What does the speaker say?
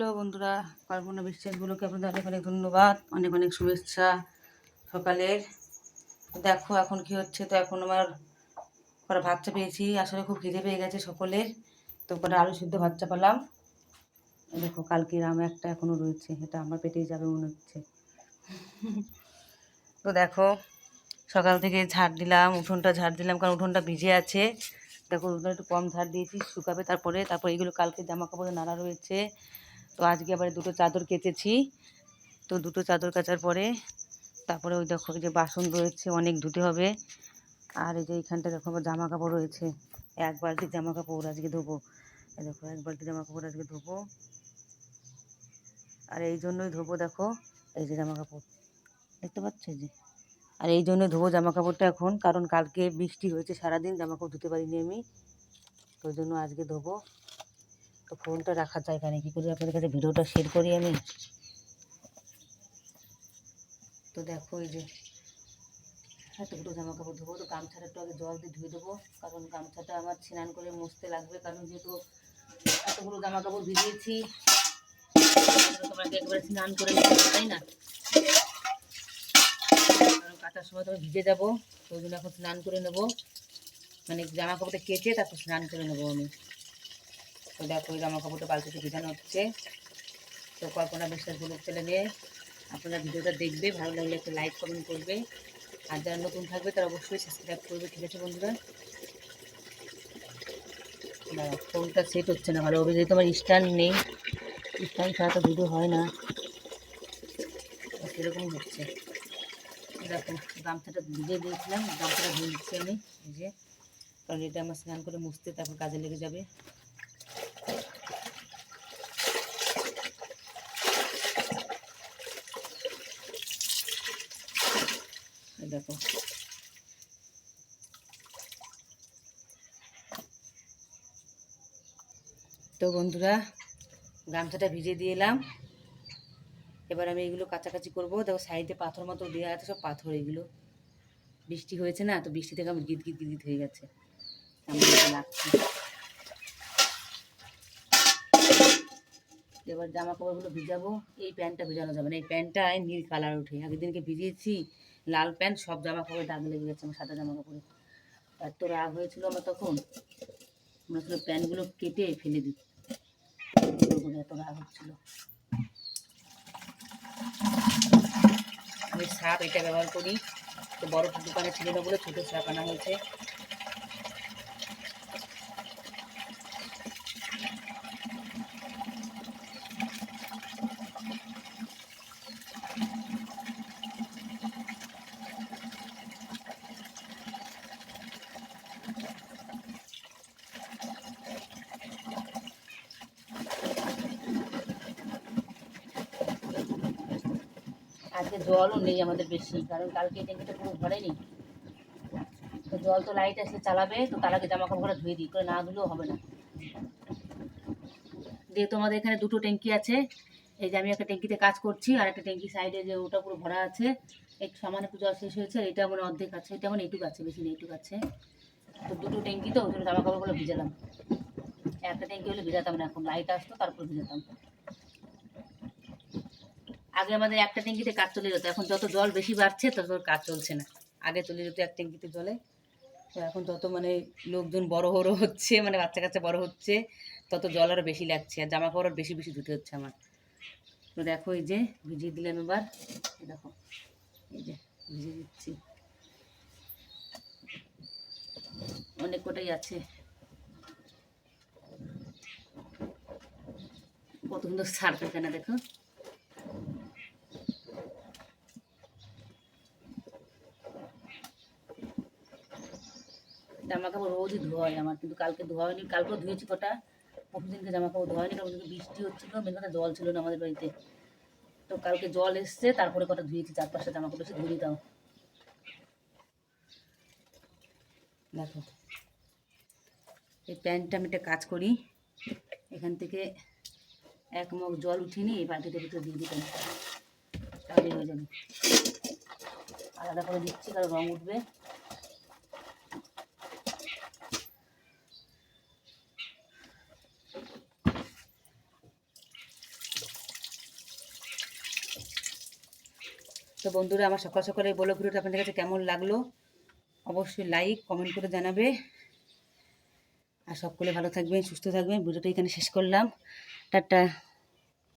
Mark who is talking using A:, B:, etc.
A: Hello বন্ধুরা, কল্পনা বিশ্বাসগুলোকে আপনাদের অনেক অনেক ধন্যবাদ, অনেক অনেক শুভেচ্ছা সকালের। দেখো এখন কি হচ্ছে, তো এখন আমার কটা ভাত পেয়েছি, আসলে খুব খিদে পেয়ে গেছে সকলের। তো কটা আলু সিদ্ধ ভাত চাপালাম। দেখো কালকের আম একটা এখনও রয়েছে, এটা আমার পেটেই যাবে মনে হচ্ছে। তো দেখো সকাল থেকে ঝাড় দিলাম, উঠোনটা ঝাড় দিলাম, কারণ উঠোনটা ভিজে আছে। দেখো উঠোনটা একটু কম ঝাড় দিয়েছি, শুকাবে তারপরে এইগুলো কালকে জামা কাপড়ে নাড়া রয়েছে। তো আজকে আবার দুটো চাদর কেচেছি। তো দুটো চাদর কাচার পরে তারপরে ওই দেখো যে বাসন রয়েছে অনেক ধুতে হবে। আর এই যে এইখানটা দেখো আমার জামা কাপড় রয়েছে, এক বালতি জামা কাপড় আজকে ধোবো। এই দেখো এক বালতি জামা কাপড় আজকে ধোবো, আর এই জন্যই ধোবো। দেখো এই যে জামা কাপড় দেখতে পাচ্ছ যে, আর এই জন্যই ধোবো জামা কাপড়টা এখন, কারণ কালকে বৃষ্টি হয়েছে সারাদিন, জামা কাপড় ধুতে পারিনি আমি, তো ওই জন্য আজকে ধোবো। তো ফোনটা রাখার জায়গা নেই, কী করে আপনাদের কাছে ভিডিওটা শেয়ার করি আমি। তো দেখো এই যে এতগুলো জামা কাপড় ধোবো, তো গামছাটা একটু আগে জল দিয়ে ধুয়ে দেবো, কারণ গামছাটা আমার স্নান করে মুছতে লাগবে, কারণ যেহেতু এতগুলো জামা কাপড় ভিজিয়েছি তোমাকে একবারে স্নান করে নিতে হবে, তাই না? কারণ কাচার সময় তো ভিজে যাবো, তো ওই জন্য এখন স্নান করে নেবো, মানে জামা কাপড়টা কেচে তারপর স্নান করে নেবো আমি। তো দেখো ওই জামা কাপড়টা বালতিতে ভিজানো হচ্ছে। তো কল্পনা বিশ্বাস ব্লগ চ্যানেলে আপনারা ভিডিওটা দেখবে, ভালো লাগলে একটা লাইক কমেন্ট করবে, আর যারা নতুন থাকবে তারা অবশ্যই সাবস্ক্রাইব করবে, ঠিক আছে বন্ধুরা? না ফোনটা সেট হচ্ছে না ভালোভাবে, যেহেতু আমার স্ট্যান্ড নেই, স্ট্যান্ড ছাড়া তো ভিডিও হয় না, সেরকম হচ্ছে। দেখো গামছাটা ভিজে দিয়েছিলাম, গামছাটা ধুয়ে দিচ্ছি আমি, এই যে, কারণ এটা আমার স্নান করে মুছতে তারপর কাজে লেগে যাবে। দেখো তো বন্ধুরা গামছাটা ভিজে দিয়ে এলাম, এবার আমি এইগুলো কাছাকাছি করবো। দেখো সাইডে পাথর মতো দেওয়া আছে, সব পাথর, এগুলো বৃষ্টি হয়েছে না, তো বৃষ্টি থেকে আমার গিট গিট গিট হয়ে গেছে, লাগছে। এবার জামা কাপড়গুলো ভিজাবো। এই প্যান্টটা ভিজানো যাবে না, এই প্যান্টটায় নীল কালার ওঠে, আগের দিনকে ভিজিয়েছি লাল প্যান্ট, সব জামা কাপড়ে দাগ লেগে গেছে আমার সাদা জামা কাপড়ে। এত রাগ হয়েছিল আমার তখন, মনে হচ্ছিল প্যান্টগুলো কেটে ফেলে দিই, এত রাগ হচ্ছিল। আমি সাপ এটা ব্যবহার করি, তো বড় দোকানে ছিল না বলে ছোটো সাপ আনা হয়েছে। আজকে জলও নেই আমাদের বেশি, কারণ কালকে ট্যাঙ্কিটা পুরো ভরেনি, তো জল তো লাইট আসলে চালাবে, তো তার আগে জামা কাপড়টা ধুয়ে দিই, করে না ধুলেও হবে না। যেহেতু আমাদের এখানে দুটো ট্যাঙ্কি আছে, এই যে আমি একটা ট্যাঙ্কিতে কাজ করছি, আর একটা ট্যাঙ্কি সাইডে যে ওটা পুরো ভরা আছে, একটু সামান্য একটু জল শেষ হয়েছে, এটা মানে অর্ধেক আছে, এটা মানে এইটুকু আছে, বেশি নেই, এইটুকু আছে। তো দুটো ট্যাঙ্কি, তো ওই জন্য জামা কাপড়গুলো ভিজালাম। একটা ট্যাঙ্কি হলে ভিজাতাম না, এখন লাইট আসতো তারপর ভিজাতাম। আগে আমাদের একটা ট্যাঙ্কিতে কাজ চলে যেত, এখন যত জল বেশি বাড়ছে তত কাজ চলছে না। আগে চলে যেত এক ট্যাঙ্কিতে জলে, তো এখন তত মানে লোকজন বড় বড় হচ্ছে, মানে বাচ্চা কাচ্চা বড় হচ্ছে, তত জল আরও বেশি লাগছে, আর জামা কাপড় বেশি বেশি ধুতে হচ্ছে আমার। তো দেখো এই যে ভিজিয়ে দিলাম, এবার দেখো এই যে ভিজিয়ে দিচ্ছি, অনেক কটাই আছে। কত সুন্দর সার্ফ এখানে দেখো। জামা কাপড় রোজই ধোয়া হয় আমার, কিন্তু কালকে ধোয়া হয়নি, কালকেও ধুয়েছি কটা, প্রতিদিনকে জামা কাপড় ধোয়া হয়নি, কারণ বৃষ্টি হচ্ছিলো, মেন কথা জল ছিল না আমাদের বাড়িতে। তো কালকে জল এসছে, তারপরে কটা ধুয়েছি, 4-5টা জামা কাপড় এসে ধুয়ে দাও। দেখো এই প্যান্টটা আমি একটা কাজ করি, এখান থেকে এক মগ জল উঠিয়ে নিয়ে এই বালতিটার ভিতরে দিয়ে দিই, তাহলে হয়ে যাবে। আলাদা করে দিচ্ছি কারণ রঙ উঠবে। তো বন্ধুরা, আমার সকাল সকালে বলো ভিডিওটা আপনাদের কাছে কেমন লাগলো অবশ্যই লাইক কমেন্ট করে জানাবে। আর সকলে ভালো থাকবেন, সুস্থ থাকবেন। ভিডিওটা এখানে শেষ করলাম। টাটা।